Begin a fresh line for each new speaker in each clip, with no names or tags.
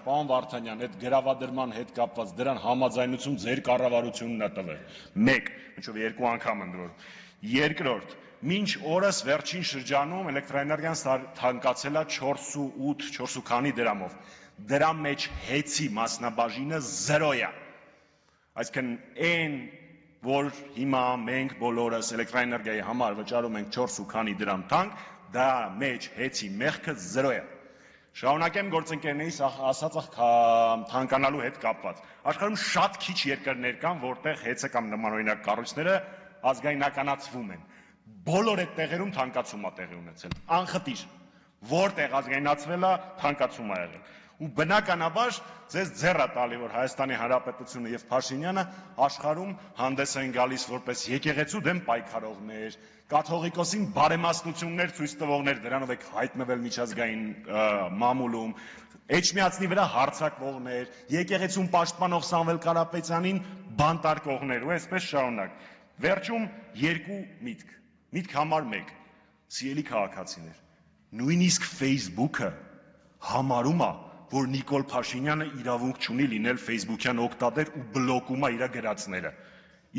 պարոն Վարդանյան, այդ գրավադրման հետ կապված դրան համաձայնություն ձեր կառավարությունն է տվել։ 1, ինչով 2 անգամ ընդրում։ Երկրորդ, մինչ օրս վերջին շրջանում էլեկտրաէներգիան թանկացել է 4 քանի դրամով։ Դրա մեջ հեծի մասնաբաժինը 0 է։ Այսինքն այն, որ հիմա մենք բոլորս էլեկտրաէներգիայի համար վճարում ենք 4 քանի դրամ թանկ, դա մեջ հեծի մեղքը 0 է։ Շարունակեմ գործընկերներիս ասածը թանկանալու հետ կապված։ Աշխարհում շատ քիչ երկրներ կան, որտեղ հեծը կամ նմանօրինակ կառույցները ազգայնականացվում են։ Բոլոր այդ տեղերում թանկացում է տեղի ունեցել։ Անխտիր, որտեղ ազգայնացվել է, թանկացում է եղել։ Ու բնականաբար ձեզ ձեռ է տալի, որ Հայաստանի Հանրապետությունը եւ Փաշինյանը աշխարհում հանդես են գալիս որպես եկեղեցու դեմ պայքարողներ, կաթողիկոսին բարեմասնություններ ցույց տվողներ, դրանով եք հայտնվել միջազգային մամուլում, Էջմիածնի վրա հարձակվողներ, եկեղեցուն պաշտպանող Սամվել Կարապետյանին բանտարկողներ ու այսպես շարունակ։ Վերջում երկու միտք։ Միտք համար 1. Սիրելի քաղաքացիներ, նույնիսկ Facebook-ը համարում է, որ Նիկոլ Փաշինյանը իրավունք չունի լինել Facebook-յան օգտատեր ու բլոկում է իր գրածները։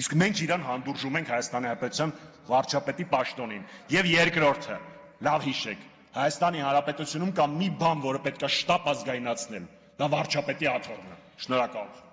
Իսկ մենք իրան հանդուրժում ենք Հայաստանի Հանրապետության վարչապետի պաշտոնին։ Եվ երկրորդը, լավ հիշեք, Հայաստանի Հանրապետությունում կա մի բան, որը պետք է շտապ ազգայնացնել, դա վարչապետի աթոռն է։ Շնորհակալություն։